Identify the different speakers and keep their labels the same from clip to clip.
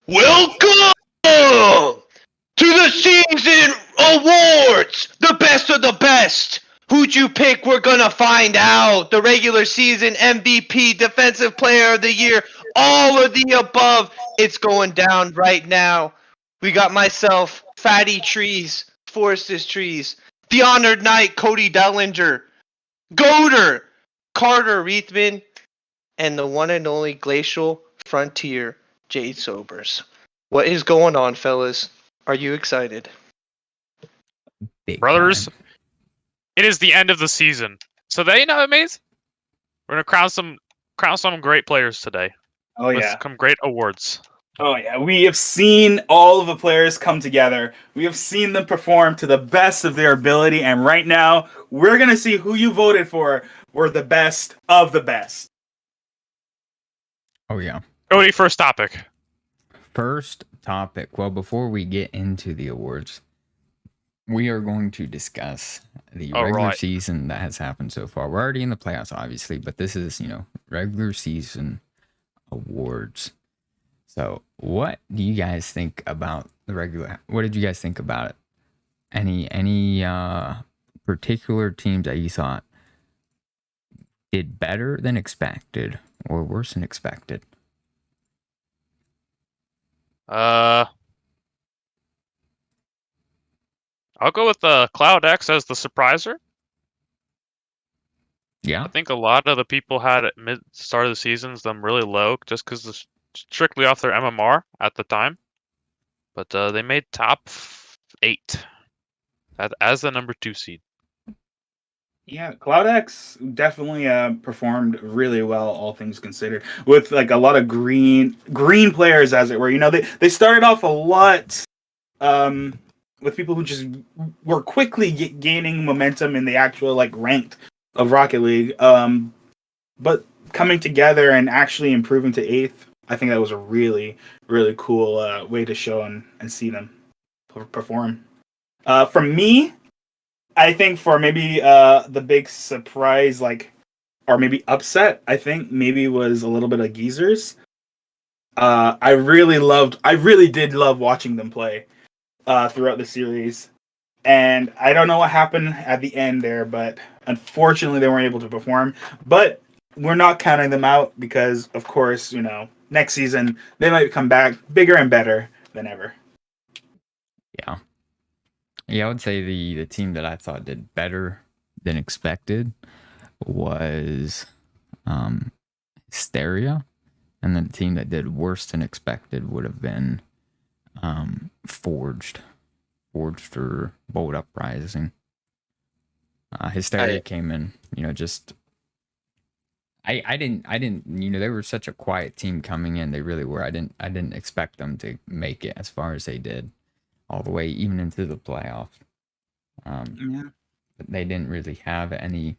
Speaker 1: Welcome to the season awards. The best of the best. Who'd you pick? We're gonna find out. The regular season MVP, Defensive Player of the Year, all of the above. It's going down right now. We got myself, Fatty Trees, Forest's Trees, the Honored Knight, Cody Dellinger, Goater, Carter Reithman, and the one and only Glacial Frontier, Jade Sobers. What is going on, fellas? Are you excited?
Speaker 2: Big
Speaker 3: Brothers,
Speaker 2: time.
Speaker 3: it is the end of the season. So they know what it means. We're gonna crown some great players today.
Speaker 4: Oh
Speaker 3: with
Speaker 4: yeah.
Speaker 3: some great awards.
Speaker 4: Oh yeah. We have seen all of the players come together. We have seen them perform to the best of their ability, and right now we're gonna see who you voted for were the best of the best.
Speaker 2: Oh yeah.
Speaker 3: Cody, first topic.
Speaker 2: First topic. Well, before we get into the awards, we are going to discuss the
Speaker 3: All
Speaker 2: regular
Speaker 3: right.
Speaker 2: season that has happened so far. We're already in the playoffs, obviously, but this is, regular season awards. So, what do you guys think about the regular? What did you guys think about it? Any particular teams that you thought did better than expected or worse than expected?
Speaker 3: I'll go with Cloud X as the surpriser.
Speaker 2: Yeah.
Speaker 3: I think a lot of the people had at mid start of the seasons them really low just because strictly off their MMR at the time. But they made top 8 as the number 2 seed.
Speaker 4: Yeah, CloudX definitely performed really well, all things considered, with like a lot of green players, as it were. They started off a lot with people who just were quickly gaining momentum in the actual ranked of Rocket League, but coming together and actually improving to 8th. I think that was a really, really cool way to show and see them perform. For me, I think for maybe the big surprise, or maybe upset, I think maybe was a little bit of Geezers. I really did love watching them play throughout the series. And I don't know what happened at the end there, but unfortunately they weren't able to perform. But we're not counting them out because, of course, next season they might come back bigger and better than ever.
Speaker 2: Yeah. Yeah, I would say the team that I thought did better than expected was Hysteria. And then the team that did worse than expected would have been Forged or Bold Uprising. Hysteria came in, just I didn't they were such a quiet team coming in. They really were. I didn't expect them to make it as far as they did, all the way even into the playoffs. But they didn't really have any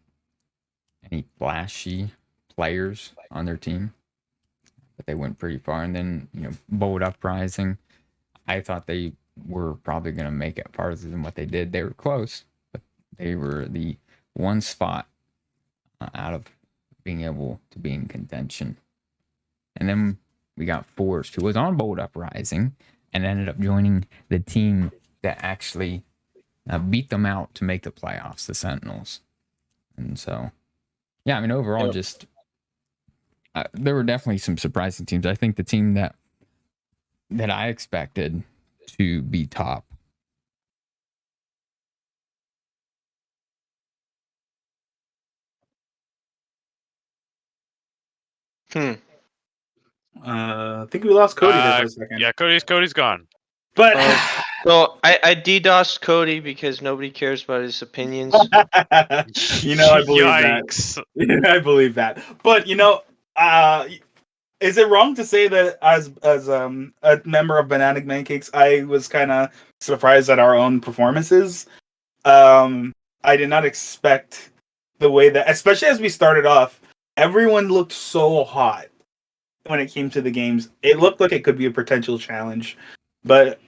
Speaker 2: flashy players on their team, but they went pretty far. And then Bold Uprising, I thought they were probably going to make it farther than what they did. They were close, but they were the one spot out of being able to be in contention. And then we got Forged, who was on Bold Uprising and ended up joining the team that actually beat them out to make the playoffs, the Sentinels. And so, yeah, I mean, overall, just there were definitely some surprising teams. I think the team that I expected to be top.
Speaker 4: I think we lost Cody there for a second.
Speaker 3: Yeah, Cody's gone.
Speaker 4: But
Speaker 1: So I DDoSed Cody because nobody cares about his opinions.
Speaker 4: I believe
Speaker 3: Yikes.
Speaker 4: that. I believe that. But is it wrong to say that as a member of Banana Pancakes, I was kind of surprised at our own performances? I did not expect the way that, especially as we started off, everyone looked so hot when it came to the games. It looked like it could be a potential challenge, but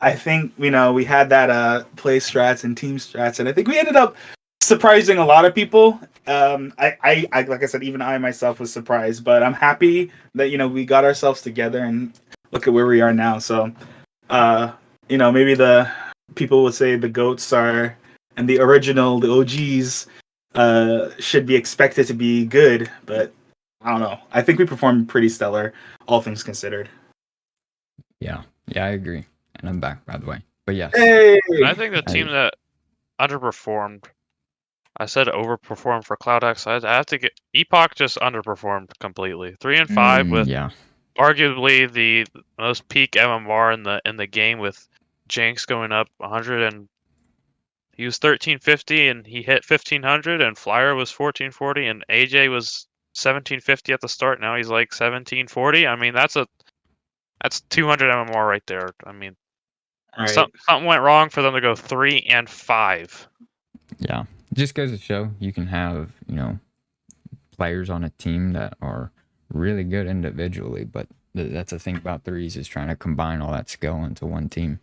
Speaker 4: I think we had that play strats and team strats, and I think we ended up surprising a lot of people. I like I said, even I myself was surprised, but I'm happy that we got ourselves together and look at where we are now. So, maybe the people would say the GOATs are and the OGs should be expected to be good, but I don't know. I think we performed pretty stellar, all things considered.
Speaker 2: Yeah, I agree. And I'm back, by the way. But yes,
Speaker 4: Hey,
Speaker 3: I think the team that underperformed, I said overperformed for CloudX. I have to get Epoch just underperformed completely. 3-5 with
Speaker 2: yeah,
Speaker 3: arguably the most peak MMR in the game, with Jinx going up 100, and he was 1350 and he hit 1500, and Flyer was 1440 and AJ was 1750 at the start. Now he's like 1740. I mean, that's 200 MMR right there. I mean,
Speaker 4: right.
Speaker 3: something went wrong for them to go 3-5.
Speaker 2: yeah. Just goes to show you can have, players on a team that are really good individually, but that's the thing about threes, is trying to combine all that skill into one team.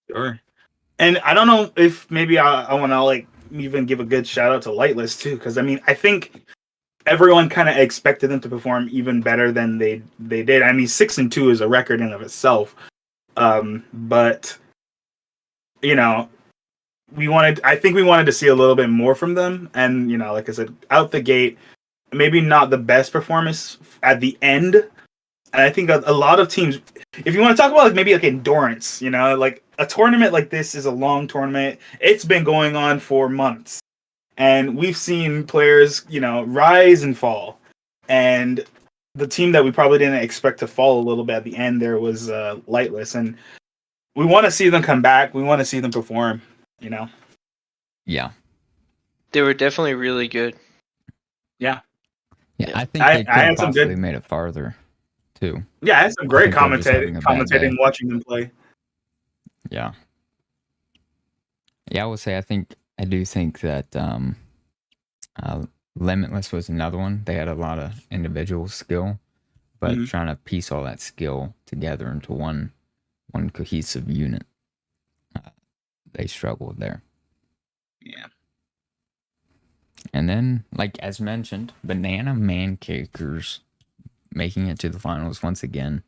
Speaker 4: Sure. And I don't know if maybe I want to like even give a good shout out to Lightless too, because I mean I think everyone kind of expected them to perform even better than they did. I mean 6-2 is a record in of itself, but I think we wanted to see a little bit more from them, and like I said, out the gate, maybe not the best performance at the end. And I think a lot of teams, if you want to talk about maybe endurance, like a tournament like this is a long tournament. It's been going on for months, and we've seen players, rise and fall. And the team that we probably didn't expect to fall a little bit at the end there was Lightless, and we want to see them come back. We want to see them perform.
Speaker 2: Yeah.
Speaker 1: They were definitely really good.
Speaker 2: Yeah,
Speaker 1: Yeah.
Speaker 2: I think they could have possibly made it farther, too.
Speaker 4: Yeah, I had some great
Speaker 2: think they're just having a bad
Speaker 4: commentating
Speaker 2: day.
Speaker 4: watching them play.
Speaker 2: Yeah. Yeah, I will say I do think that Limitless was another one. They had a lot of individual skill, but
Speaker 4: Mhm.
Speaker 2: trying to piece all that skill together into one cohesive unit, they struggled there.
Speaker 4: Yeah.
Speaker 2: And then, like as mentioned, Banana Mancakers making it to the finals once again.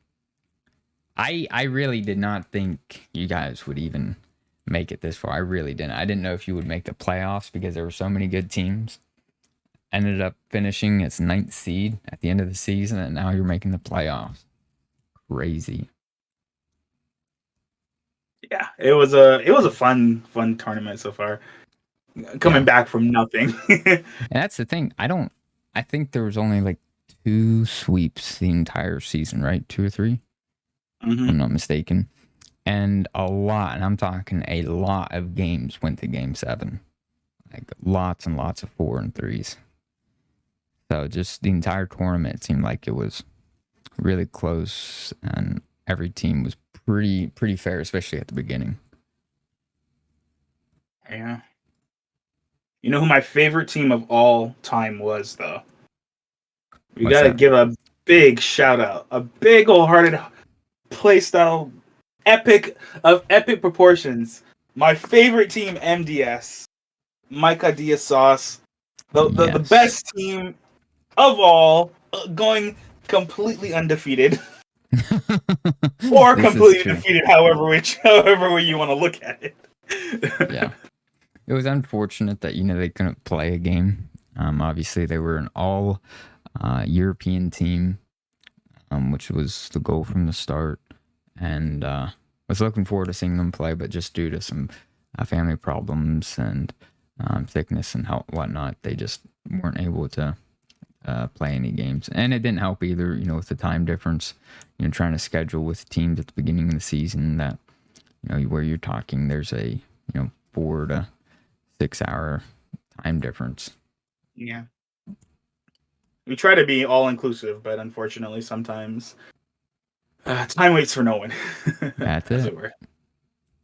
Speaker 2: I really did not think you guys would even make it this far. I really didn't. I didn't know if you would make the playoffs because there were so many good teams. Ended up finishing as 9th seed at the end of the season, and now you're making the playoffs. Crazy.
Speaker 4: Yeah, it was a fun tournament so far. Coming back from nothing.
Speaker 2: And that's the thing. I think there was only like 2 sweeps the entire season, right? 2 or 3?
Speaker 4: Mhm.
Speaker 2: If I'm not mistaken. And and I'm talking a lot of games went to game 7. Like lots and lots of 4 and 3s. So just the entire tournament seemed like it was really close, and every team was pretty fair, especially at the beginning.
Speaker 4: Yeah. You know who my favorite team of all time was, though? We
Speaker 2: What's
Speaker 4: gotta
Speaker 2: that?
Speaker 4: give a big shout out, a big old-hearted playstyle epic proportions. My favorite team, MDS, Micah Diaz Sauce, the
Speaker 2: Yes.
Speaker 4: best team of all, going completely undefeated or
Speaker 2: This is
Speaker 4: completely
Speaker 2: true.
Speaker 4: defeated, however way you want to look at it.
Speaker 2: Yeah. It was unfortunate that they couldn't play a game. Obviously they were an all European team, which was the goal from the start, and was looking forward to seeing them play, but just due to some family problems and sickness and whatnot, they just weren't able to play any games. And it didn't help either, with the time difference, trying to schedule with teams at the beginning of the season that, where you're talking, there's a, 4 to 6 hour time difference.
Speaker 4: Yeah. We try to be all inclusive, but unfortunately, sometimes time waits for no one.
Speaker 2: That's
Speaker 4: as
Speaker 2: it.
Speaker 4: were.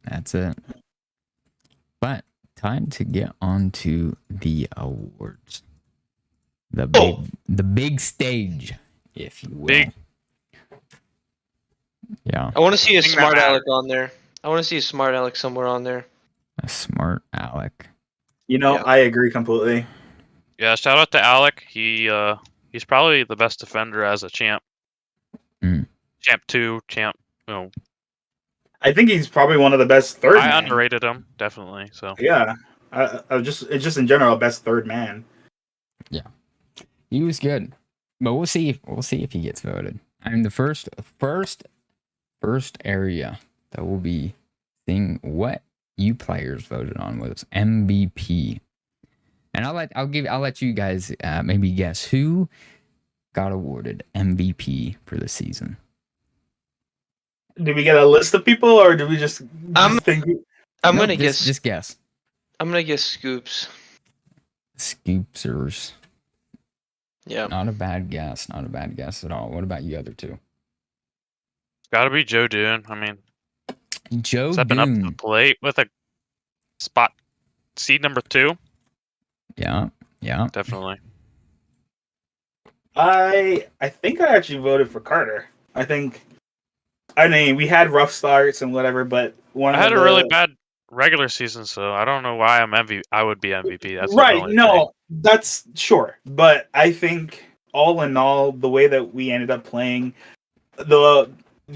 Speaker 2: That's it. But time to get on to the awards. The big stage, if you will.
Speaker 3: Big.
Speaker 2: Yeah.
Speaker 1: I want to see a
Speaker 3: Thing that
Speaker 1: smart
Speaker 3: matters.
Speaker 1: Alec on there. I want to see a smart Alec somewhere on there.
Speaker 2: A smart Alec.
Speaker 4: Yeah. I agree completely.
Speaker 3: Yeah, shout out to Alec. He's probably the best defender as a champ.
Speaker 2: Mm.
Speaker 3: champ 2, champ. You know,
Speaker 4: I think he's probably one of the best third.
Speaker 3: I
Speaker 4: man.
Speaker 3: underrated him definitely. So
Speaker 4: Yeah, just in general, best third man.
Speaker 2: He was good, but we'll see. We'll see if he gets voted. I mean, the first area that we'll be seeing what you players voted on was MVP, and I'll let you guys maybe guess who got awarded MVP for the season.
Speaker 4: Did we get a list of people, or did we just think?
Speaker 1: I'm
Speaker 2: No,
Speaker 1: gonna guess.
Speaker 2: Just guess.
Speaker 1: I'm gonna guess Scoops.
Speaker 2: Scoopsers.
Speaker 1: Yeah.
Speaker 2: Not a bad guess. Not a bad guess at all. What about you other two?
Speaker 3: it's got to be Joe Dune. I mean,
Speaker 2: Joe
Speaker 3: stepping up to the
Speaker 2: Doom.
Speaker 3: plate with a spot seed number 2,
Speaker 2: Yeah.
Speaker 3: definitely.
Speaker 4: I think I actually voted for Carter. I mean, we had rough starts and whatever, but
Speaker 3: I had a really bad regular season, so I don't know why I would be MVP. That's the
Speaker 4: right.
Speaker 3: only thing.
Speaker 4: No, that's sure, but I think all in all, the way that we ended up playing, the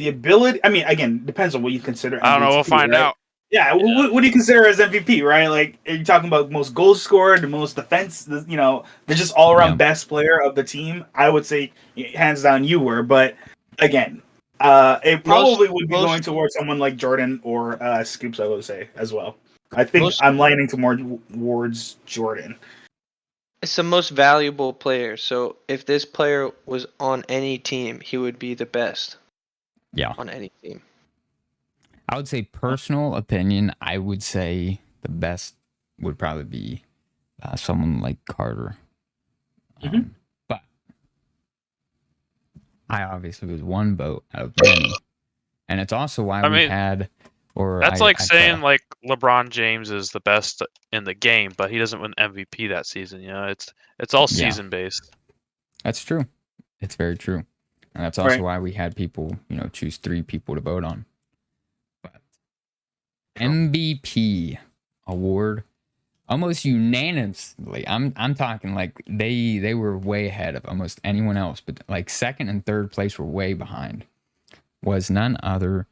Speaker 4: ability. I mean, again, depends on what you consider.
Speaker 3: I don't know. We'll
Speaker 4: MVP,
Speaker 3: find
Speaker 4: right?
Speaker 3: out.
Speaker 4: Yeah, what do you consider as MVP, right? Like, are you talking about most goals scored, the most defense? The just all around best player of the team. I would say hands down you were, but again, it probably would be going towards someone like Jordan or Scoops. I would say as well. I think I'm leaning towards Jordan.
Speaker 1: It's the most valuable player. So if this player was on any team, he would be the best.
Speaker 2: Yeah.
Speaker 1: On any team.
Speaker 2: I would say personal opinion. I would say the best would probably be someone like Carter. But I obviously was one vote out of many, and it's also why we had. Or
Speaker 3: that's saying like LeBron James is the best in the game, but he doesn't win MVP that season. You know, it's all season based.
Speaker 2: That's true. It's very true, and that's also why we had people, choose 3 people to vote on. But MVP award, almost unanimously. I'm talking like they were way ahead of almost anyone else, but like second and third place were way behind. Was none other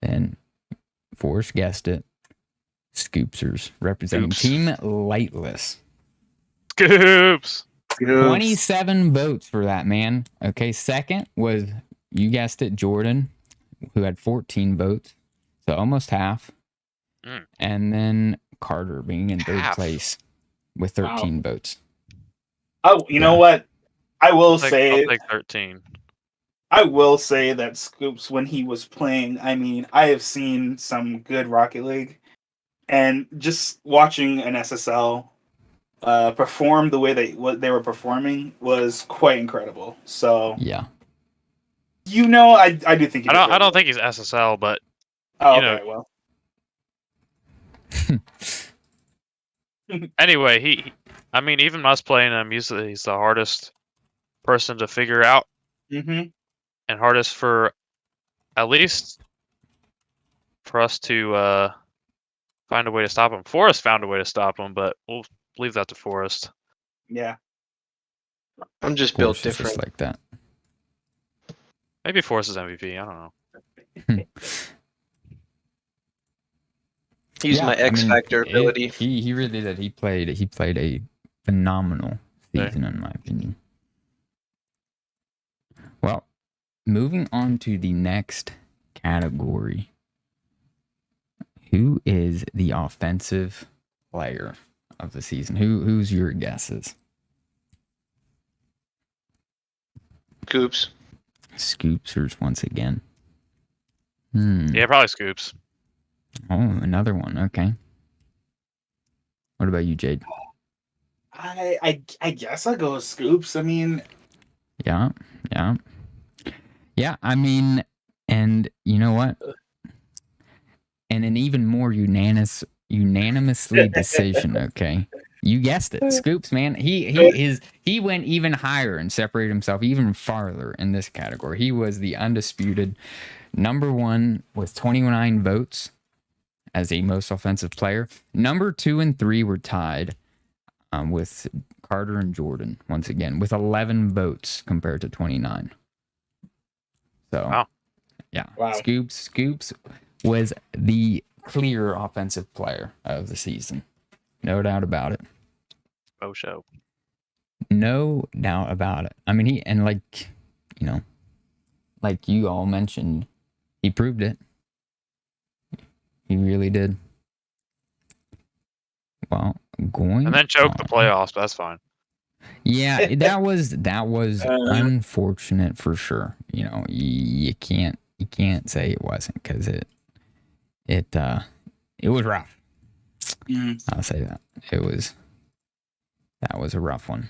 Speaker 2: than, Forrest guessed it, Scoopsers, representing Team Lightless.
Speaker 3: Scoops!
Speaker 2: 27 votes for that, man. Okay, second was, you guessed it, Jordan, who had 14 votes, so almost half. And then Carter being in third place with 13 votes.
Speaker 4: Oh, you know what? I'll
Speaker 3: take 13.
Speaker 4: I will say that Scoops, when he was playing, I mean, I have seen some good Rocket League, and just watching an SSL perform the way they were performing was quite incredible. So
Speaker 2: yeah,
Speaker 4: I do think
Speaker 3: I don't think he's SSL, but
Speaker 4: well.
Speaker 3: Anyway, I mean, even us playing him, he's the hardest person to figure out. And hardest for, at least, for us to find a way to stop him. Forrest found a way to stop him, but we'll leave that to Forrest.
Speaker 4: Yeah.
Speaker 1: I'm just built different.
Speaker 2: Just like that.
Speaker 3: Maybe Forrest is MVP. I don't know.
Speaker 1: He's my X Factor ability.
Speaker 2: He really did. He played a phenomenal season, in my opinion. Well, moving on to the next category. Who is the offensive player of the season? Who's your guesses?
Speaker 1: Scoops.
Speaker 2: Scoopsers once again.
Speaker 3: Yeah, probably Scoops.
Speaker 2: Oh, another one. Okay. What about you, Jade?
Speaker 4: I guess I'll go with Scoops. I mean,
Speaker 2: yeah. I mean, and you know what? And an even more unanimously decision. Okay, you guessed it, Scoops, man. He went even higher and separated himself even farther in this category. He was the undisputed number 1 with 29 votes as a most offensive player. Number 2 and 3 were tied with Carter and Jordan once again with 11 votes compared to 29. So,
Speaker 3: wow.
Speaker 2: Yeah.
Speaker 4: Wow.
Speaker 2: Scoops was the clear offensive player of the season. No doubt about it.
Speaker 3: Oh, show.
Speaker 2: No doubt about it. I mean, like you all mentioned, he proved it. He really did. Well,
Speaker 3: And then choke the playoffs, but that's fine.
Speaker 2: Yeah, that was unfortunate for sure. You can't say it wasn't, because it was rough. I'll say that. That was a rough one.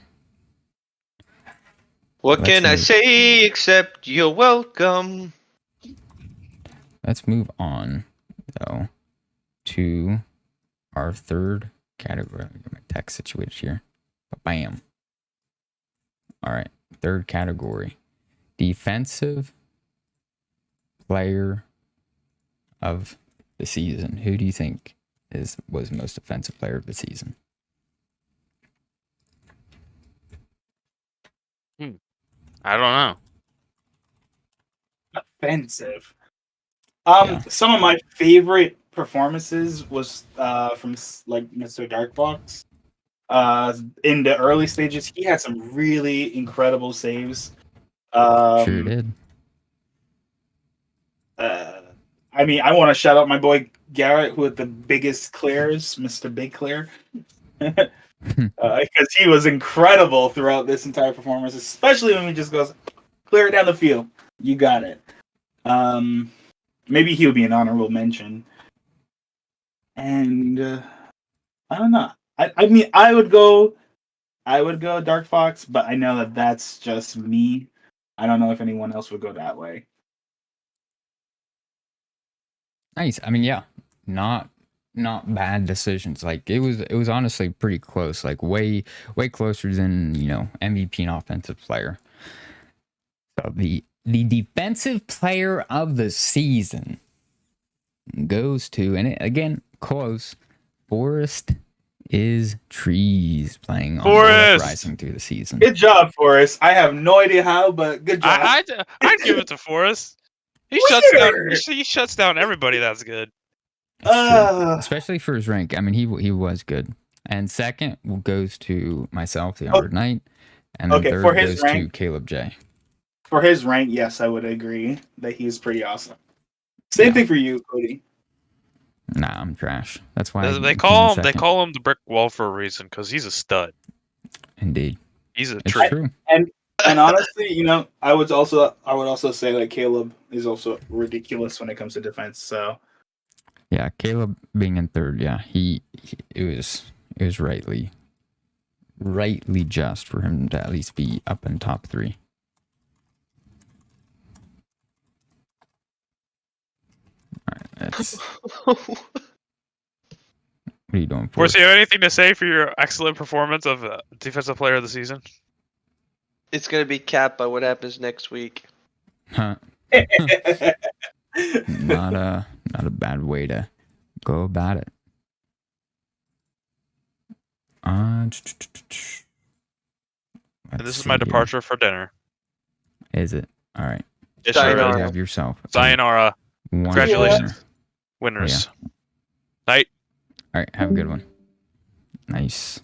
Speaker 1: What can I say except you're welcome?
Speaker 2: Let's move on, though, to our third category. Let me get my text situated here. Bam. All right, third category. Defensive player of the season. Who do you think was the most defensive player of the season?
Speaker 3: I don't know.
Speaker 4: Offensive.
Speaker 2: Yeah.
Speaker 4: Some of my favorite performances was from like Mr. Darkbox. In the early stages, he had some really incredible saves.
Speaker 2: Sure did.
Speaker 4: I mean, I want to shout out my boy Garrett, who had the biggest clears, Mr. Big Clear, because he was incredible throughout this entire performance, especially when he just goes, clear it down the field. You got it. Maybe he'll be an honorable mention. And I don't know. I mean, I would go Dark Fox, but I know that that's just me. I don't know if anyone else would go that way.
Speaker 2: Nice. I mean, yeah, not bad decisions. Like it was honestly pretty close. Like way closer than MVP and offensive player. So the defensive player of the season goes to, and again close. Forest is trees playing on
Speaker 3: Forest!
Speaker 2: Rising through the season.
Speaker 4: Good job, Forrest. I have no idea how, but good job.
Speaker 3: I'd give it to Forrest. He shuts down everybody that's good.
Speaker 2: That's true. Especially for his rank. I mean, he was good. And second goes to myself, the Honored Knight, and then third goes to Caleb J.
Speaker 4: For his rank, yes, I would agree that he's pretty awesome. Same thing for you, Cody.
Speaker 2: Nah, I'm trash. That's why
Speaker 3: they call him the brick wall for a reason, because he's a stud.
Speaker 2: Indeed,
Speaker 3: he's a
Speaker 2: tree. True.
Speaker 4: And honestly, I would also say that Caleb is also ridiculous when it comes to defense. So
Speaker 2: yeah, Caleb being in third, yeah, it was rightly just for him to at least be up in top 3. All right, that's. What are you doing for?
Speaker 3: Forrest, you have anything to say for your excellent performance of defensive player of the season?
Speaker 1: It's gonna be capped by what happens next week.
Speaker 2: Huh. Not a bad way to go about it.
Speaker 3: And this is my departure for dinner.
Speaker 2: Is it? All right.
Speaker 3: Yes,
Speaker 2: You
Speaker 1: Sayonara.
Speaker 2: have yourself.
Speaker 3: Sayonara. Congratulations. Winners.
Speaker 2: Yeah.
Speaker 3: Night.
Speaker 2: All right. Have a good one. Nice.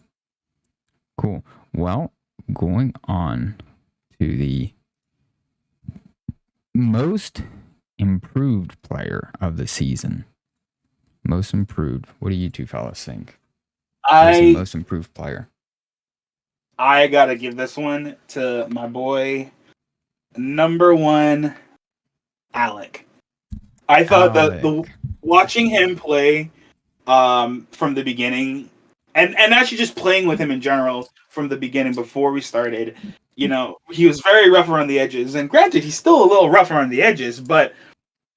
Speaker 2: Cool. Well, going on to the most improved player of the season. Most improved. What do you two fellas think? Who's the most improved player?
Speaker 4: I gotta give this one to my boy, number 1, Alec. I thought that watching him play from the beginning, and actually just playing with him in general from the beginning before we started, he was very rough around the edges. And granted, he's still a little rough around the edges, but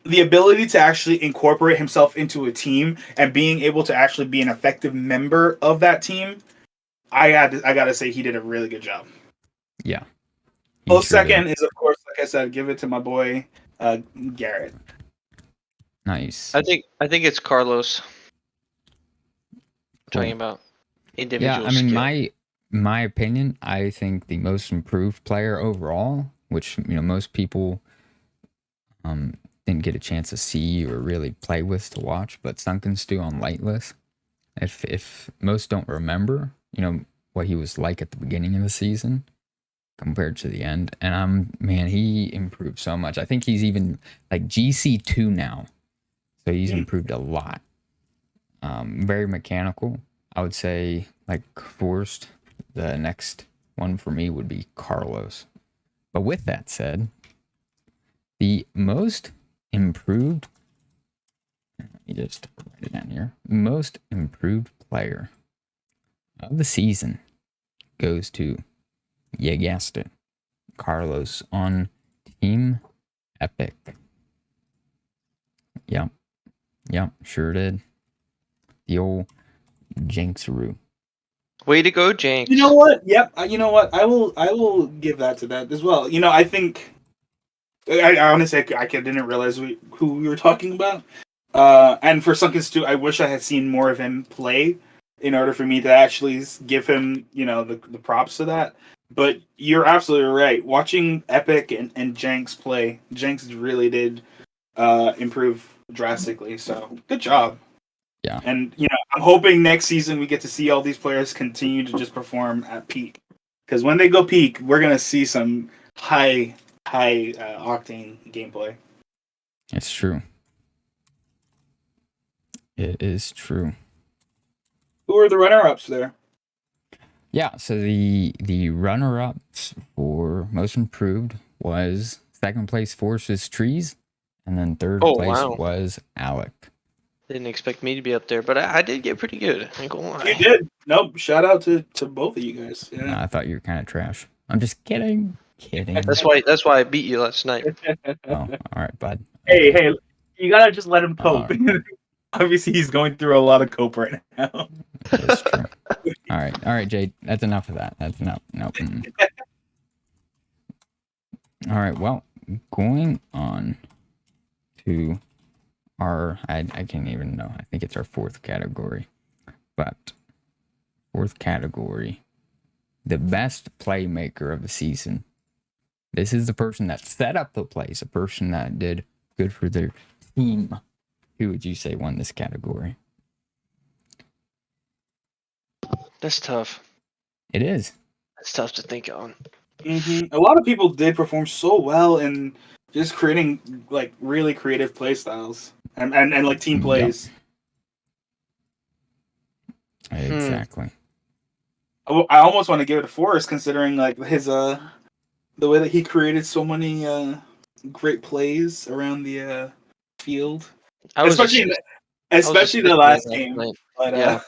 Speaker 4: the ability to actually incorporate himself into a team and being able to actually be an effective member of that team, I gotta say he did a really good job.
Speaker 2: Yeah.
Speaker 4: Close second is, of course, like I said, give it to my boy Garrett.
Speaker 2: Nice.
Speaker 1: I think it's Carlos.
Speaker 2: Cool.
Speaker 1: Talking about individual.
Speaker 2: Yeah, I mean,
Speaker 1: skill.
Speaker 2: my opinion, I think the most improved player overall, which most people didn't get a chance to see or really play with to watch, but Sunken Stew on Lightless. If most don't remember, what he was like at the beginning of the season compared to the end, and man, he improved so much. I think he's even like GC2 now, so he's improved a lot. Very mechanical. I would say like forced. The next one for me would be Carlos. But with that said, the most improved, let me just write it down here, most improved player of the season goes to, you guessed it, Carlos on Team Epic. Yep, sure did. The old Jinxaroo.
Speaker 1: Way to go, Jenks.
Speaker 4: You know what? Yep. You know what? I will give that to that as well. I think I honestly didn't realize who we were talking about. And for Sunken Stew, I wish I had seen more of him play in order for me to actually give him, the props to that. But you're absolutely right. Watching Epic and Jenks play, Jenks really did improve drastically. So good job.
Speaker 2: Yeah.
Speaker 4: And I'm hoping next season we get to see all these players continue to just perform at peak. Because when they go peak, we're gonna see some high octane gameplay.
Speaker 2: It's true. It is true.
Speaker 4: Who are the runner-ups there?
Speaker 2: Yeah, so the runner-ups for most improved was second place Forces Trees, and then third place was Alec.
Speaker 1: Didn't expect me to be up there, but I did get pretty good. I ain't gonna lie.
Speaker 4: You did. Nope. Shout out to both of you guys. Yeah.
Speaker 2: No, I thought you were kind of trash. I'm just kidding.
Speaker 1: That's why I beat you last night.
Speaker 2: Oh, all right, bud.
Speaker 4: Hey, you gotta just let him
Speaker 2: All
Speaker 4: cope. Obviously, he's going through a lot of cope right now.
Speaker 2: That's true. All right, Jade. That's enough of that. That's enough. Nope. All right. Well, going on to our, I can't even know. I think it's our fourth category. But fourth category, the best playmaker of the season. This is the person that set up the plays, a person that did good for their team. Who would you say won this category?
Speaker 1: That's tough.
Speaker 2: It is.
Speaker 1: That's tough to think on.
Speaker 4: Mm-hmm. A lot of people did perform so well in just creating like really creative play styles and like team plays.
Speaker 2: Yep. Exactly.
Speaker 4: I almost want to give it to Forrest, considering like his the way that he created so many great plays around the field, especially the last game. But,
Speaker 1: yeah,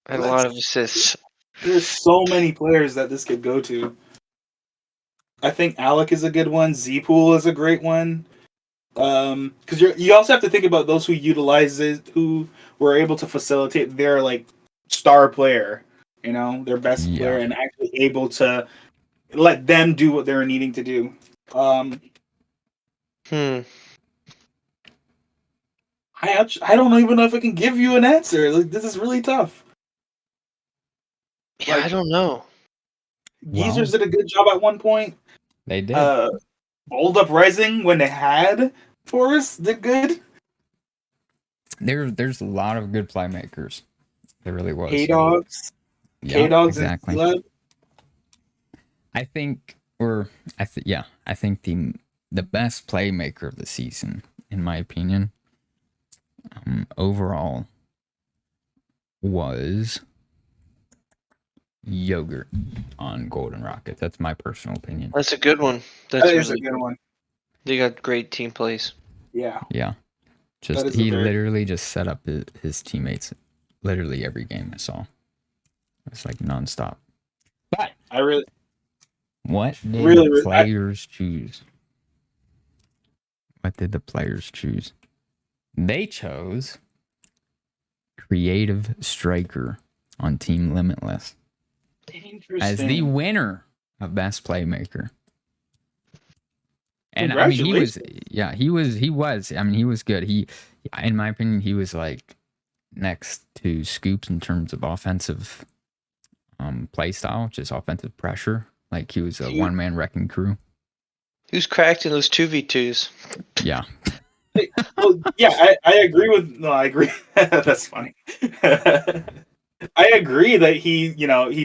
Speaker 1: and a lot of assists.
Speaker 4: There's so many players that this could go to. I think Alec is a good one. Z-Pool is a great one. Because you also have to think about those who utilize it, who were able to facilitate their like star player, their best player, and actually able to let them do what they're needing to do. I don't even know if I can give you an answer. Like, this is really tough.
Speaker 1: Yeah, I don't know.
Speaker 4: Geezers did a good job at one point.
Speaker 2: They did.
Speaker 4: Bold Uprising, when they had Forrest, did good.
Speaker 2: There's a lot of good playmakers. There really was.
Speaker 4: K-Dogs.
Speaker 2: Yeah,
Speaker 4: K-Dogs
Speaker 2: exactly.
Speaker 4: and
Speaker 2: I think the best playmaker of the season, in my opinion, overall, was Yogurt on Golden Rockets. That's my personal opinion.
Speaker 1: That's a good one.
Speaker 4: That is a good one.
Speaker 1: They got great team plays.
Speaker 4: Yeah.
Speaker 2: Yeah. He literally just set up his teammates literally every game I saw. It's like nonstop. But what did the players choose? What did the players choose? They chose Creative Striker on Team Limitless as the winner of Best Playmaker. And I mean, he was. I mean, he was good. In my opinion, he was like next to Scoops in terms of offensive play style, just offensive pressure. Like he was a one-man wrecking crew.
Speaker 1: Who's cracked in those 2v2s?
Speaker 2: Yeah.
Speaker 4: Well, yeah, I agree with. No, I agree. That's funny. I agree that he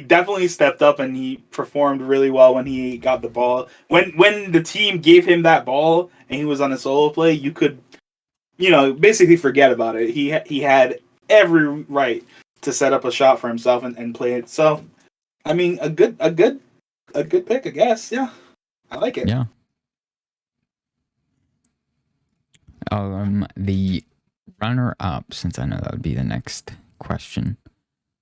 Speaker 4: definitely stepped up and he performed really well when he got the ball. When the team gave him that ball and he was on a solo play, you could, basically forget about it. He had every right to set up a shot for himself and play it. So, I mean, a good pick, I guess. Yeah, I like it.
Speaker 2: Yeah. The runner-up, since I know that would be the next question.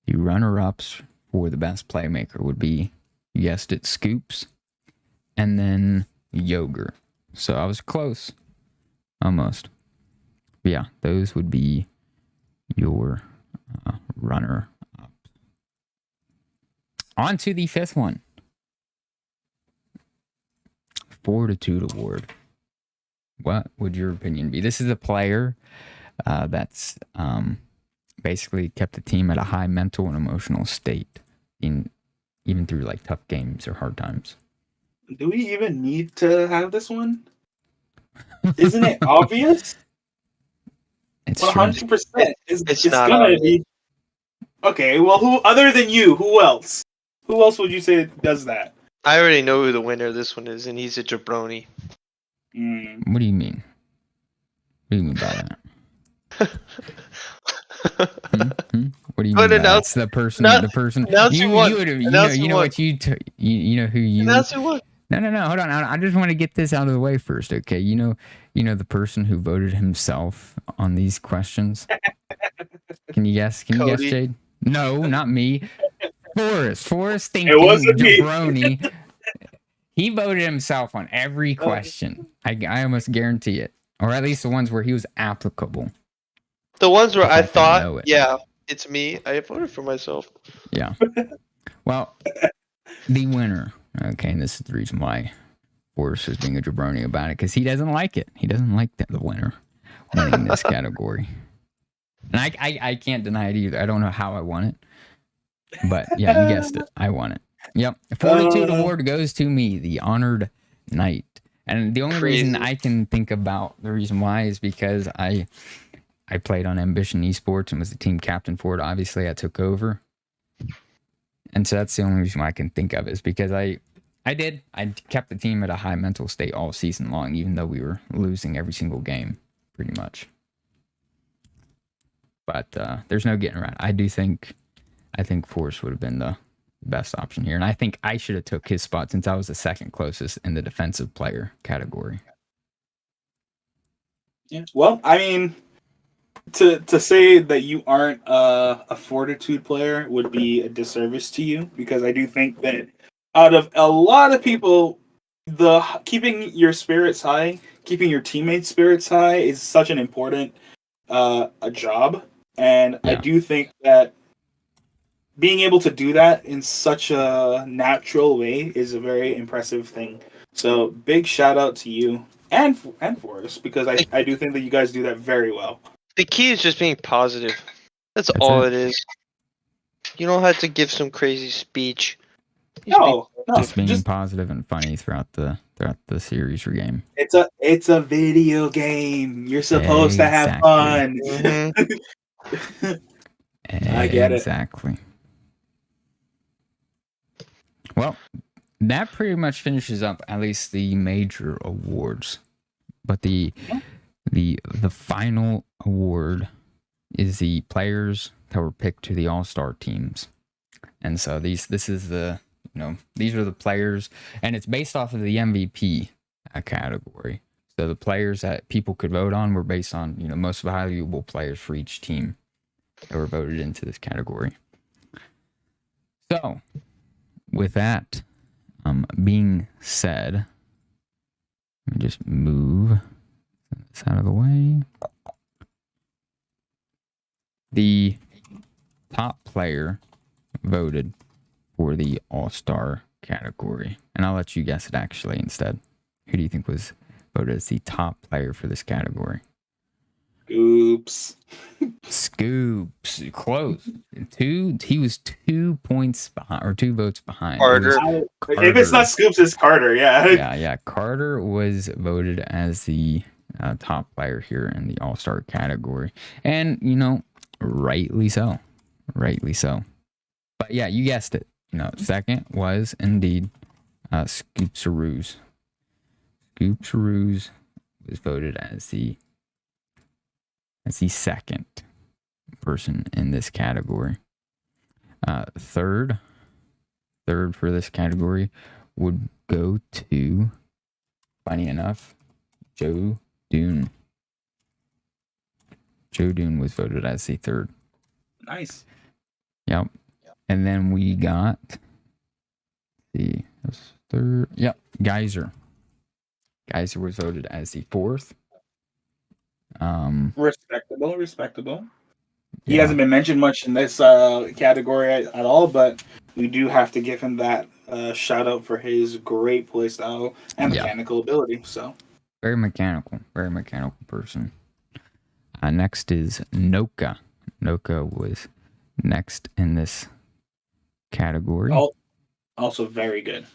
Speaker 2: The runner-ups for the best playmaker would be, you guessed it, Scoops, and then Yogurt. So I was close, almost. But yeah, those would be your runner-up. On to the fifth one. Fortitude Award. What would your opinion be? This is a player that's basically kept the team at a high mental and emotional state even through like tough games or hard times.
Speaker 4: Do we even need to have this one? Isn't it obvious?
Speaker 2: It's
Speaker 4: 100%. It's
Speaker 1: not
Speaker 4: gonna
Speaker 1: obvious.
Speaker 4: be. Okay, well, who other than you? Who else? Who else would you say does that?
Speaker 1: I already know who the winner of this one is, and he's a jabroni.
Speaker 2: What do you mean? What do you mean by that? What do you mean? That's the person. The person.
Speaker 1: Announce
Speaker 2: You
Speaker 1: who won.
Speaker 2: would have.
Speaker 1: Announce who won.
Speaker 2: What you. You know who you.
Speaker 1: Announce who won.
Speaker 2: No. Hold on. I just want to get this out of the way first, okay? You know the person who voted himself on these questions. Can you guess? Can you guess,
Speaker 1: Cody.
Speaker 2: Jade? No, not me. Forrest thinking
Speaker 4: It wasn't me.
Speaker 2: jabroni. He voted himself on every question. I almost guarantee it, or at least the ones where he was applicable.
Speaker 1: The ones where
Speaker 2: If
Speaker 1: I
Speaker 2: I can know
Speaker 1: thought,
Speaker 2: it.
Speaker 1: yeah, it's me. I voted for myself.
Speaker 2: Yeah. Well, the winner. Okay, and this is the reason why Forrest is being a jabroni about it, because he doesn't like it. He doesn't like the winner winning this category. And I can't deny it either. I don't know how I won it. But yeah, you guessed it. I won it. Yep. Fortitude Award goes to me, the honored knight. And the only reason I can think about the reason why is because I played on Ambition Esports and was the team captain for it. Obviously, I took over. And so that's the only reason why I can think of is because I kept the team at a high mental state all season long, even though we were losing every single game, pretty much. But there's no getting around. I think Forrest would have been the best option here. And I think I should have took his spot since I was the second closest in the defensive player category.
Speaker 4: Yeah. Well, I mean, to say that you aren't a Fortitude player would be a disservice to you, because I do think that out of a lot of people, the keeping your spirits high, keeping your teammates' spirits high is such an important a job. And
Speaker 2: Yeah.
Speaker 4: I do think that being able to do that in such a natural way is a very impressive thing. So big shout out to you and Forrest, because I do think that you guys do that very well.
Speaker 1: The key is just being positive. That's all it is. You don't have to give some crazy speech.
Speaker 4: No,
Speaker 2: Just being positive and funny throughout the series or game.
Speaker 4: It's a video game. You're supposed to have fun.
Speaker 1: Mm-hmm.
Speaker 4: I get it.
Speaker 2: Exactly. Well, that pretty much finishes up at least the major awards. But the final award is the players that were picked to the All-Star teams. And so these are the players, and it's based off of the MVP category. So the players that people could vote on were based on, most valuable players for each team that were voted into this category. So, with that being said, let me just move this out of the way. The top player voted for the All-Star category. And I'll let you guess it actually instead. Who do you think was voted as the top player for this category?
Speaker 4: Oops.
Speaker 2: Scoops, close. He was 2 points behind, or 2 votes behind.
Speaker 1: Carter.
Speaker 4: If it's not Scoops, it's Carter. Yeah.
Speaker 2: Yeah. Carter was voted as the top player here in the All-Star category, and rightly so. But yeah, you guessed it. Second was indeed Scoopsaroos. Scoopsaroos was voted as the second person in this category. Third for this category would go to, funny enough, Joe Dune. Joe Dune was voted as the third.
Speaker 4: Nice.
Speaker 2: Yep. And then we got the third. Yep. Geyser. Geyser was voted as the fourth.
Speaker 4: Respectable. He hasn't been mentioned much in this category at all, but we do have to give him that shout out for his great play style and mechanical ability. So
Speaker 2: very mechanical person. Next is Noka. Noka was next in this category.
Speaker 4: Also very good.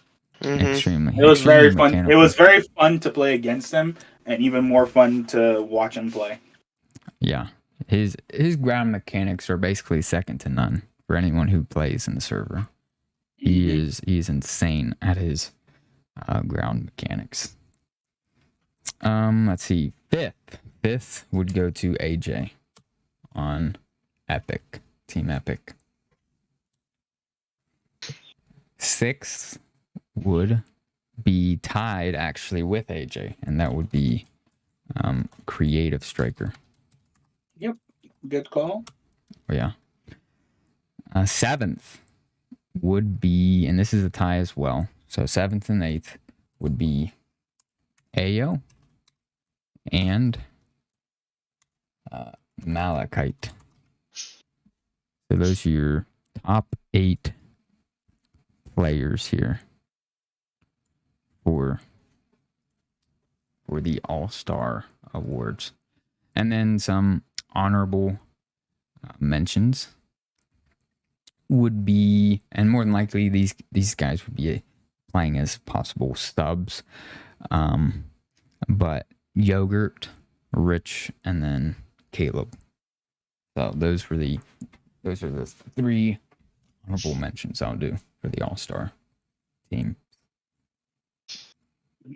Speaker 1: Mm-hmm.
Speaker 2: Extremely.
Speaker 4: It was very fun.
Speaker 2: Mechanical.
Speaker 4: It was very fun to play against him, and even more fun to watch him play.
Speaker 2: Yeah. His ground mechanics are basically second to none for anyone who plays in the server. He's insane at his ground mechanics. Let's see. Fifth would go to AJ on Epic, Team Epic. Sixth would be tied actually with AJ, and that would be Creative Striker.
Speaker 4: Yep, good call.
Speaker 2: Oh, yeah. Seventh would be, and this is a tie as well. So 7th and 8th would be Ayo and Malachite. So those are your top 8 players here for the All-Star Awards. And then some honorable mentions would be, and more than likely these guys would be playing as possible subs, but Yogurt, Rich, and then Caleb. So those are the 3 honorable mentions I'll do for the All-Star team.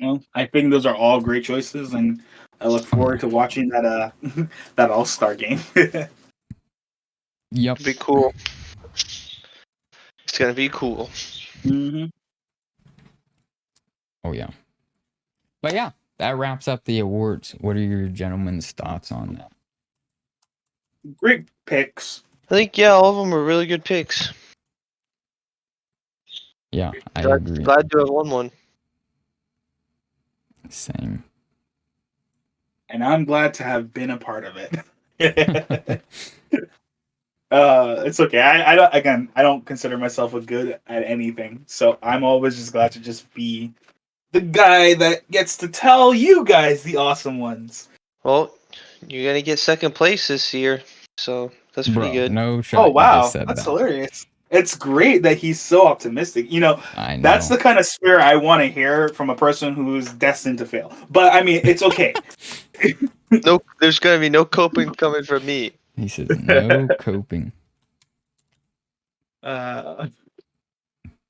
Speaker 4: Well, I think those are all great choices, and I look forward to watching that that All-Star game.
Speaker 2: Yep.
Speaker 1: Be cool. It's gonna be cool.
Speaker 4: Mm-hmm.
Speaker 2: Oh yeah. But yeah, that wraps up the awards. What are your gentlemen's thoughts on that?
Speaker 4: Great picks.
Speaker 1: I think all of them were really good picks.
Speaker 2: Yeah, I agree.
Speaker 1: Glad to have won one.
Speaker 2: Same.
Speaker 4: And I'm glad to have been a part of it. It's okay. I don't consider myself a good at anything, so I'm always just glad to just be the guy that gets to tell you guys the awesome ones.
Speaker 1: Well, you're gonna get second place this year, so that's pretty good.
Speaker 2: No shot.
Speaker 4: Oh wow,
Speaker 2: just said
Speaker 4: that's
Speaker 2: that.
Speaker 4: hilarious. It's great that he's so optimistic.
Speaker 2: I know.
Speaker 4: That's the kind of spirit I want to hear from a person who's destined to fail. But I mean, it's okay.
Speaker 1: No, there's gonna be no coping coming from me.
Speaker 2: He says no coping.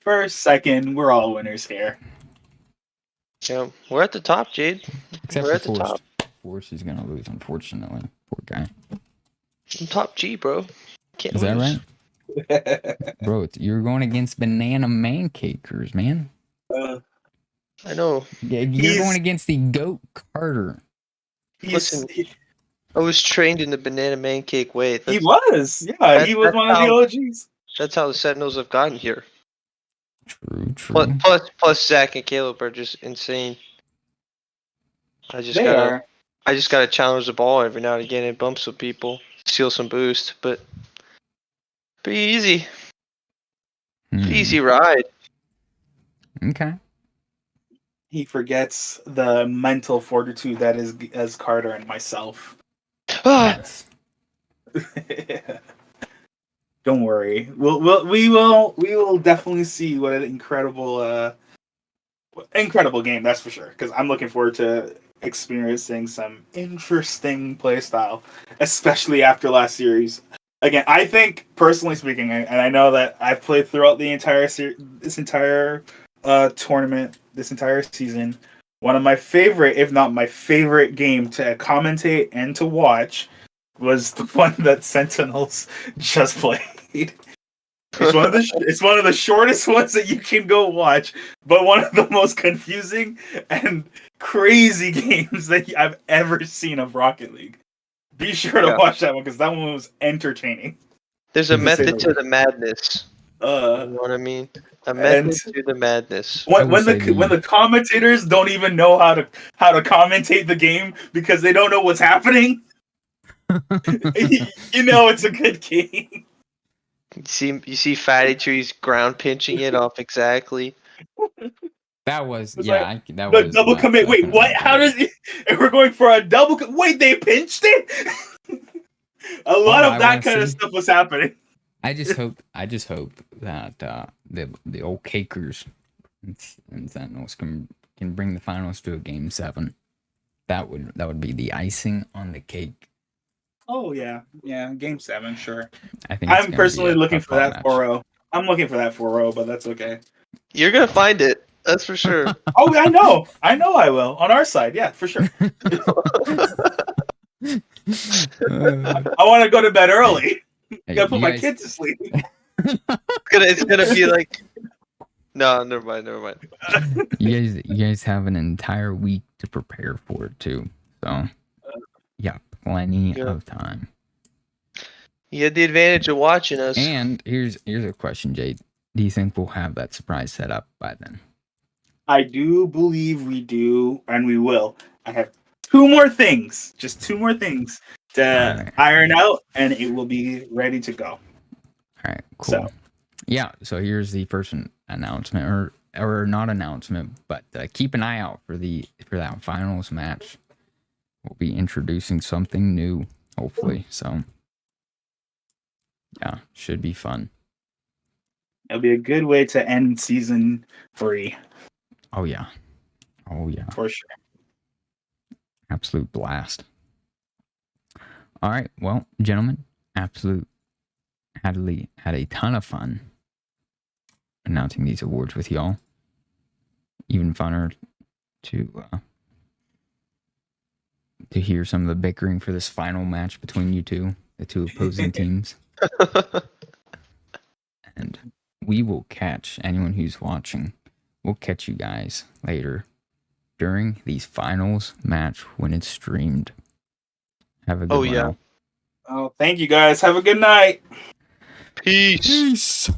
Speaker 4: First, second, we're all winners here.
Speaker 1: Yeah, we're at the top, Jade.
Speaker 2: Except
Speaker 1: We're
Speaker 2: for
Speaker 1: at the
Speaker 2: Force.
Speaker 1: top.
Speaker 2: Force is gonna lose, unfortunately. Poor guy.
Speaker 1: I'm top G, bro. Can't
Speaker 2: Is that
Speaker 1: lose.
Speaker 2: right? Bro, you're going against banana mancakers, man.
Speaker 1: I know.
Speaker 2: You're going against the GOAT Carter.
Speaker 1: Listen, I was trained in the banana man cake way.
Speaker 4: He was. Yeah, he was one of the OGs.
Speaker 1: That's how the Sentinels have gotten here.
Speaker 2: True.
Speaker 1: Plus Zach and Caleb are just insane. I just gotta challenge the ball every now and again and bump some people, steal some boost, but pretty easy. Easy ride.
Speaker 2: Okay.
Speaker 4: He forgets the mental fortitude that is as Carter and myself.
Speaker 1: Oh,
Speaker 2: us.
Speaker 4: Don't worry. We will definitely see what an incredible game, that's for sure. Because I'm looking forward to experiencing some interesting playstyle, especially after last series. Again, I think, personally speaking, and I know that I've played throughout the entire this entire tournament, this entire season. One of my favorite, if not my favorite game to commentate and to watch was the one that Sentinels just played. It's one of the shortest ones that you can go watch, but one of the most confusing and crazy games that I've ever seen of Rocket League. Be sure to watch that one because that one was entertaining.
Speaker 1: There's a method to the madness. You
Speaker 4: Uh,
Speaker 1: know what I mean? A method to the madness.
Speaker 4: when the commentators don't even know how to commentate the game because they don't know what's happening, you know it's a good game.
Speaker 1: You see Fatty Trees ground pinching it off exactly.
Speaker 2: That was
Speaker 4: It's
Speaker 2: that
Speaker 4: the
Speaker 2: was
Speaker 4: double commit. Wait, what? How does it? And we're going for a double. Wait, they pinched it. A lot of that kind of stuff was happening.
Speaker 2: I just hope that the old cakers and Sentinels can bring the finals to a game 7. That would be the icing on the cake.
Speaker 4: Oh yeah, game 7, sure.
Speaker 2: I think
Speaker 4: I'm personally looking for that
Speaker 2: match.
Speaker 4: 4-0. I'm looking for that 4-0, but that's okay.
Speaker 1: You're gonna find it. That's for sure.
Speaker 4: Oh, I know I will. On our side, yeah, for sure. I want to go to bed early. Gotta put my kids to sleep.
Speaker 1: It's gonna be like. No, never mind.
Speaker 2: You guys have an entire week to prepare for it too, so yeah, plenty of time.
Speaker 1: You had the advantage of watching us.
Speaker 2: And here's a question, Jade. Do you think we'll have that surprise set up by then?
Speaker 4: I do believe we do, and we will. I have just 2 more things to iron out, and it will be ready to go.
Speaker 2: All right, cool. So here's the first announcement, or not announcement, but keep an eye out for that finals match. We'll be introducing something new, hopefully. So yeah, should be fun.
Speaker 4: It'll be a good way to end season 3.
Speaker 2: Oh yeah,
Speaker 4: For sure.
Speaker 2: Absolute blast. All right, well, gentlemen, had a ton of fun announcing these awards with y'all. Even funner to hear some of the bickering for this final match between you two, the two opposing teams. And we will catch anyone who's watching. We'll catch you guys later during these finals match when it's streamed. Have a good one.
Speaker 1: Yeah.
Speaker 4: Oh, thank you guys. Have a good night.
Speaker 1: Peace.